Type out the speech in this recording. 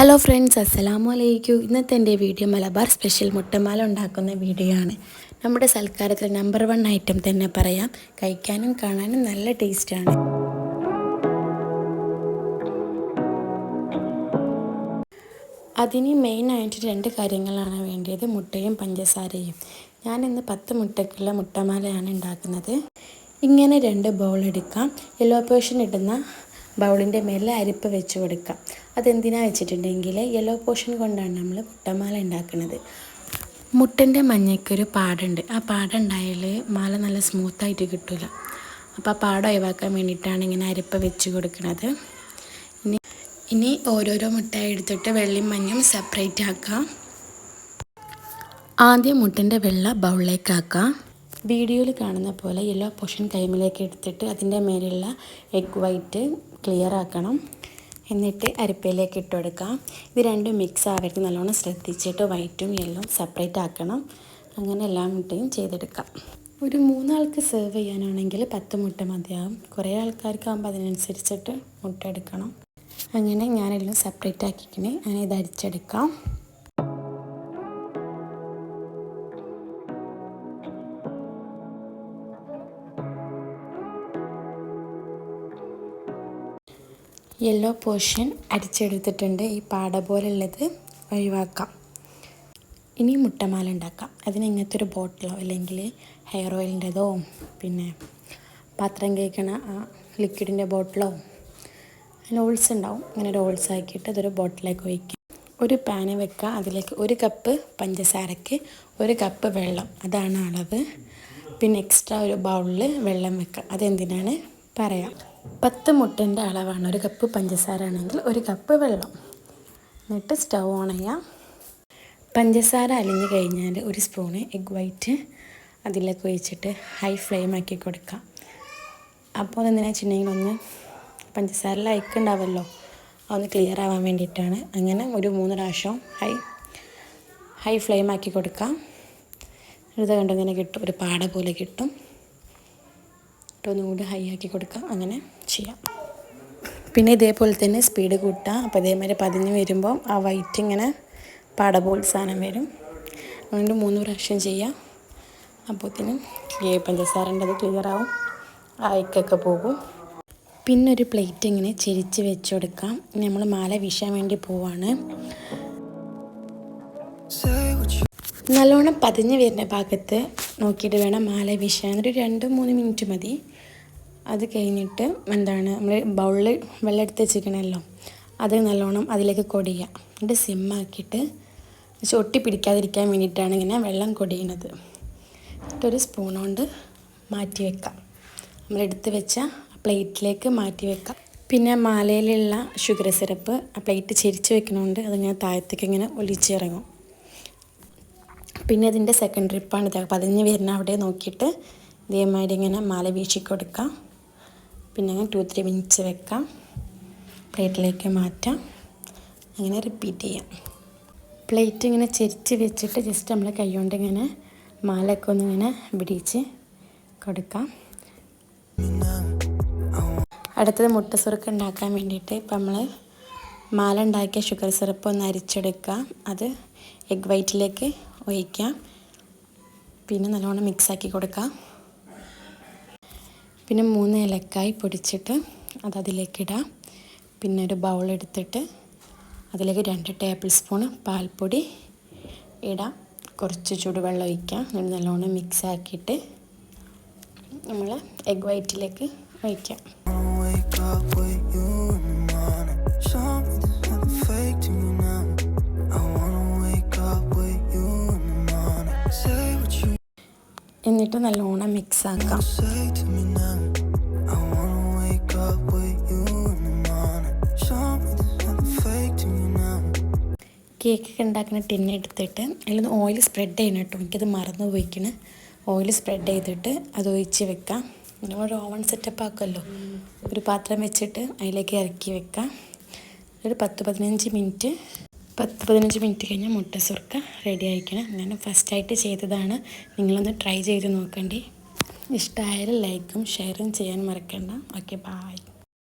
Hello friends, അസ്സലാമു അലൈക്കും. ഇന്നത്തെ എൻ്റെ വീഡിയോ മലബാർ സ്പെഷ്യൽ മുട്ടമാല ഉണ്ടാക്കുന്ന വീഡിയോ ആണ്. നമ്മുടെ സൽക്കാരത്തിലെ നമ്പർ 1 ഐറ്റം തന്നെ പറയാം. കഴിക്കാനും കാണാനും നല്ല ടേസ്റ്റാണ്. അതിന് മെയിനായിട്ട് 2 കാര്യങ്ങളാണ് വേണ്ടത്: മുട്ടയും പഞ്ചസാരയും. ഞാനിന്ന് 10 മുട്ടയ്ക്കുള്ള മുട്ടമാലയാണ് ഉണ്ടാക്കുന്നത്. ഇങ്ങനെ 2 ബൗൾ എടുക്കാം. യെല്ലോ പോർഷൻ ഇടുന്ന ബൗളിൻ്റെ മേലെ അരിപ്പ് വെച്ച് കൊടുക്കാം. അതെന്തിനാ വെച്ചിട്ടുണ്ടെങ്കിൽ യെല്ലോ പോർഷൻ കൊണ്ടാണ് നമ്മൾ മുട്ടമാല ഉണ്ടാക്കുന്നത്. മുട്ടൻ്റെ മഞ്ഞയ്ക്കൊരു പാടുണ്ട്. ആ പാടുണ്ടായാൽ മാല നല്ല സ്മൂത്തായിട്ട് കിട്ടില്ല. അപ്പോൾ ആ പാട് ഒഴിവാക്കാൻ വേണ്ടിയിട്ടാണ് ഇങ്ങനെ അരിപ്പ് വെച്ച് കൊടുക്കുന്നത്. ഇനി ഓരോരോ മുട്ടായി എടുത്തിട്ട് വെള്ളയും മഞ്ഞയും സെപ്പറേറ്റ് ആക്കാം. ആദ്യം മുട്ടൻ്റെ വെള്ള ബൗളിലേക്ക് ആക്കാം. വീഡിയോയിൽ കാണുന്ന പോലെ യെല്ലോ പോർഷൻ കൈമിലേക്ക് എടുത്തിട്ട് അതിൻ്റെ മേലുള്ള എഗ് വൈറ്റ് ക്ലിയർ ആക്കണം. എന്നിട്ട് അരിപ്പയിലേക്ക് ഇട്ട് കൊടുക്കാം. ഇത് രണ്ടും മിക്സ് ആവരുത്, നല്ലോണം ശ്രദ്ധിച്ചിട്ട് വൈറ്റും യെല്ലോ സെപ്പറേറ്റ് ആക്കണം. അങ്ങനെ എല്ലാ മുട്ടയും ചെയ്തെടുക്കാം. ഒരു 3 ആൾക്ക് സെർവ് ചെയ്യാനാണെങ്കിൽ 10 മുട്ട മതിയാകും. കുറേ ആൾക്കാർക്കാകുമ്പോൾ അതിനനുസരിച്ചിട്ട് മുട്ട എടുക്കണം. അങ്ങനെ ഞാനെല്ലാം സെപ്പറേറ്റ് ആക്കിക്കണേ. അങ്ങനെ ഇത് അരിച്ചെടുക്കാം. യെല്ലോ പോർഷൻ അരിച്ചെടുത്തിട്ടുണ്ട്. ഈ പാട പോലുള്ളത് ഒഴിവാക്കാം. ഇനി മുട്ടമാല ഉണ്ടാക്കാം. അതിന് ഇങ്ങനത്തെ ഒരു ബോട്ടിലോ അല്ലെങ്കിൽ ഹെയർ ഓയിലിൻ്റെതോ പിന്നെ പാത്രം കേൾക്കണ ലിക്വിഡിൻ്റെ ബോട്ടിലോ റോൾസ് ഉണ്ടാവും. ഇങ്ങനെ റോൾസ് ആക്കിയിട്ട് അതൊരു ബോട്ടിലേക്ക് ഒഴിക്കാം. ഒരു പാന് വെക്കുക. അതിലേക്ക് 1 കപ്പ് പഞ്ചസാരയ്ക്ക് 1 കപ്പ് വെള്ളം, അതാണ് അളവ്. പിന്നെ എക്സ്ട്രാ ഒരു ബൗളിൽ വെള്ളം വെക്കുക. അതെന്തിനാണ് പറയാം. 10 മുട്ടൻ്റെ അളവാണ്. 1 കപ്പ് പഞ്ചസാര ആണെങ്കിൽ 1 കപ്പ് വെള്ളം. എന്നിട്ട് സ്റ്റൗ ഓൺ ചെയ്യാം. പഞ്ചസാര അലിഞ്ഞ് കഴിഞ്ഞാൽ 1 സ്പൂണ് എഗ് വൈറ്റ് അതിലേക്ക് ഒഴിച്ചിട്ട് ഹൈ ഫ്ലെയിം ആക്കി കൊടുക്കാം. അപ്പോൾ അതെന്തിനാ വെച്ചിട്ടുണ്ടെങ്കിൽ ഒന്ന് പഞ്ചസാരയിൽ അയക്കുണ്ടാവുമല്ലോ, അതൊന്ന് ക്ലിയർ ആവാൻ വേണ്ടിയിട്ടാണ്. അങ്ങനെ ഒരു 3 പ്രാവശ്യം ഹൈ ഫ്ലെയിം ആക്കി കൊടുക്കാം. ഇത് കണ്ടിങ്ങനെ കിട്ടും, ഒരു പാട പോലെ കിട്ടും. ഒന്നുകൂടി ഹൈ ആക്കി കൊടുക്കാം. അങ്ങനെ ചെയ്യാം. പിന്നെ ഇതേപോലെ തന്നെ സ്പീഡ് കൂട്ടാം. അപ്പോൾ ഇതേമാതിരി പതിഞ്ഞ് വരുമ്പോൾ ആ വൈറ്റ് ഇങ്ങനെ പാടപോൽ സാധനം വരും. അതുകൊണ്ട് 3 പ്രാവശ്യം ചെയ്യാം. അപ്പോഴത്തേനും പഞ്ചസാരൻ്റെ അത് ക്ലിയറാവും, അയക്കൊക്കെ പോകും. പിന്നെ ഒരു പ്ലേറ്റ് ഇങ്ങനെ ചെരിച്ച് വെച്ച് കൊടുക്കാം. നമ്മൾ മാല വീശാൻ വേണ്ടി പോവാണ്. നല്ലോണം പതിഞ്ഞ് വരുന്ന ഭാഗത്ത് നോക്കിയിട്ട് വേണം മാല വീശാൻ. ഒരു 2-3 മിനിറ്റ് മതി. അത് കഴിഞ്ഞിട്ട് നമ്മൾ ബൗളിൽ വെള്ളം എടുത്ത് വെച്ചിരിക്കണമല്ലോ, അത് നല്ലോണം അതിലേക്ക് കൊടിയുക. എന്നിട്ട് സിമ്മാക്കിയിട്ട് ഒട്ടി പിടിക്കാതിരിക്കാൻ വേണ്ടിയിട്ടാണ് ഇങ്ങനെ വെള്ളം കൊടിയുന്നത്. എന്നിട്ടൊരു സ്പൂൺ കൊണ്ട് മാറ്റി വെക്കാം. നമ്മളെടുത്ത് വെച്ച പ്ലേറ്റിലേക്ക് മാറ്റി വെക്കാം. പിന്നെ മാലയിലുള്ള ഷുഗർ സിറപ്പ് ആ പ്ലേറ്റ് ചെരിച്ച് വെക്കണോണ്ട് അതിങ്ങനെ താഴത്തേക്ക് ഇങ്ങനെ ഒലിച്ചിറങ്ങും. പിന്നെ അതിൻ്റെ സെക്കൻഡ് ട്രിപ്പാണ് ഇത്. പതിഞ്ഞ് വരുന്ന അവിടെ നോക്കിയിട്ട് ഇതേമാതിരി ഇങ്ങനെ മാല വീശി കൊടുക്കാം. പിന്നെ അങ്ങനെ 2-3 മിനിറ്റ്സ് വെക്കാം. പ്ലേറ്റിലേക്ക് മാറ്റാം. അങ്ങനെ റിപ്പീറ്റ് ചെയ്യാം. പ്ലേറ്റ് ഇങ്ങനെ ചെരിച്ച് വെച്ചിട്ട് ജസ്റ്റ് നമ്മൾ കൈ കൊണ്ട് ഇങ്ങനെ മാലയൊക്കെ ഒന്ന് ഇങ്ങനെ പിടിച്ച് കൊടുക്കാം. അടുത്തത് മുട്ട സുറുക്ക് ഉണ്ടാക്കാൻ വേണ്ടിയിട്ട് ഇപ്പം നമ്മൾ മാല ഉണ്ടാക്കിയ ഷുഗർ സിറപ്പ് ഒന്ന് അരിച്ചെടുക്കാം. അത് എഗ് വൈറ്റിലേക്ക് ഒഴിക്കാം. പിന്നെ നല്ലോണം മിക്സാക്കി കൊടുക്കാം. പിന്നെ 3 ഏലക്കായ് പൊടിച്ചിട്ട് അതിലേക്കിടാം. പിന്നെ ഒരു ബൗൾ എടുത്തിട്ട് അതിലേക്ക് 2 ടേബിൾ സ്പൂൺ പാൽപ്പൊടി ഇടാം. കുറച്ച് ചൂടുവെള്ളം ഒഴിക്കാം. നല്ലോണം മിക്സാക്കിയിട്ട് നമ്മൾ എഗ് വൈറ്റിലേക്ക് ഒഴിക്കാം. എന്നിട്ട് നല്ലോണം മിക്സാക്കാം. കേക്കൊക്കെ ഉണ്ടാക്കുന്ന ടിന്ന് എടുത്തിട്ട് അതിലൊന്ന് ഓയിൽ സ്പ്രെഡ് ചെയ്യണം കേട്ടോ. എനിക്കത് മറന്നു പോയിക്കണ്. ഓയിൽ സ്പ്രെഡ് ചെയ്തിട്ട് അത് ഒഴിച്ച് വെക്കാം. നമ്മളൊരു ഓവൻ സെറ്റപ്പ് ആക്കുമല്ലോ, ഒരു പാത്രം വെച്ചിട്ട് അതിലേക്ക് ഇറക്കി വെക്കാം. ഒരു 10-15 മിനിറ്റ് കഴിഞ്ഞാൽ മുട്ട സുർക്ക റെഡി ആയിരിക്കണം. ഞാൻ ഫസ്റ്റായിട്ട് ചെയ്തതാണ്. നിങ്ങളൊന്ന് ട്രൈ ചെയ്ത് നോക്കണ്ടേ. ഇഷ്ടമായാലും ലൈക്കും ഷെയറും ചെയ്യാൻ മറക്കണ്ട. Okay, by.